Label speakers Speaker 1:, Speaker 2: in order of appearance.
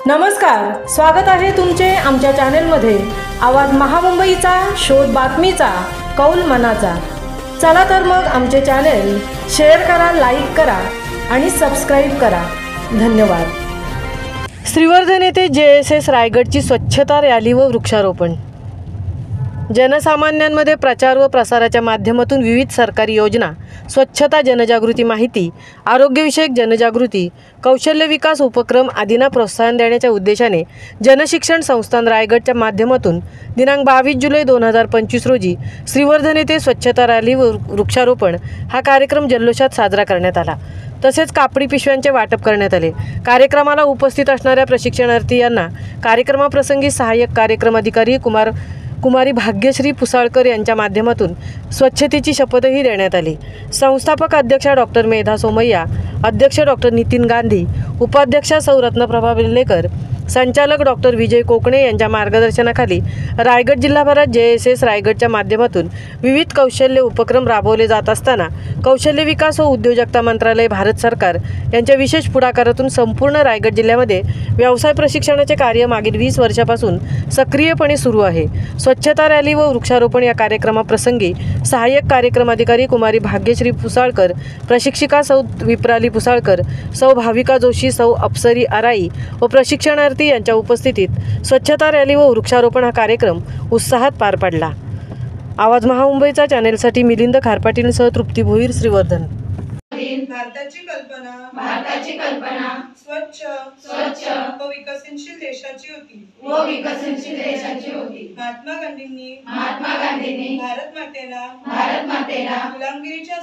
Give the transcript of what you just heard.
Speaker 1: नमस्कार, स्वागत आहे तुमचे आमच्या चॅनलमध्ये। आवाज महामुंबईचा, शोध बातमीचा, कौल मनाचा। चला तर मग आमचे चॅनल शेअर करा, लाईक करा आणि सबस्क्राइब करा। धन्यवाद। श्रीवर्धन येथे JSS रायगडची स्वच्छता रॅली व वृक्षारोपण। जनसामान्यांमध्ये प्रचार व प्रसाराच्या माध्यमातून विविध सरकारी योजना, स्वच्छता जनजागृती माहिती, आरोग्यविषयक जनजागृती, कौशल्य विकास उपक्रम आदींना प्रोत्साहन देण्याच्या उद्देशाने जनशिक्षण संस्थान रायगडच्या माध्यमातून दिनांक 22 जुलै 2025 रोजी श्रीवर्धन येथे स्वच्छता रॅली व वृक्षारोपण हा कार्यक्रम जल्लोषात साजरा करण्यात आला। तसेच कापडी पिशव्यांचे वाटप करण्यात आले। कार्यक्रमाला उपस्थित असणाऱ्या प्रशिक्षणार्थी यांना कार्यक्रमाप्रसंगी सहाय्यक कार्यक्रम अधिकारी कुमारी भाग्यश्री पुसाळकर यांच्या माध्यमातून स्वच्छतेची शपथही देण्यात आली। संस्थापक अध्यक्षा डॉक्टर मेधा सोमय्या, अध्यक्ष डॉक्टर नितीन गांधी, उपाध्यक्षा सौ रत्नप्रभा बेल्लेकर, संचालक डॉक्टर विजय कोकणे यांच्या मार्गदर्शनाखाली रायगड जिल्हाभरात JSS रायगडच्या माध्यमातून विविध कौशल्य उपक्रम राबवले जात असताना कौशल्य विकास व उद्योजकता मंत्रालय भारत सरकार यांच्या विशेष पुढाकारातून संपूर्ण रायगड जिल्ह्यामध्ये व्यवसाय प्रशिक्षणाचे कार्य मागील 20 वर्षापासून सक्रियपणे सुरू आहे। स्वच्छता रॅली व वृक्षारोपण या कार्यक्रमाप्रसंगी सहाय्यक कार्यक्रम अधिकारी कुमारी भाग्यश्री पुसाळकर, प्रशिक्षिका सौ विप्राली पुसाळकर, सौ भाविका जोशी, सौ अप्सरी आराई व प्रशिक्षणार्थी यांच्या उपस्थितीत स्वच्छता रॅली व वृक्षारोपण हा कार्यक्रम उत्साहात पार पडला। आवाज महामुंबईचा चॅनेलसाठी मिलिंद खारपाटीलसह तृप्ती भोईर, श्रीवर्धन।
Speaker 2: भारताची कल्पना स्वच्छ व विकसनशील देशाची होती। महात्मा गांधींनी भारत मातेला गुलामगिरीच्या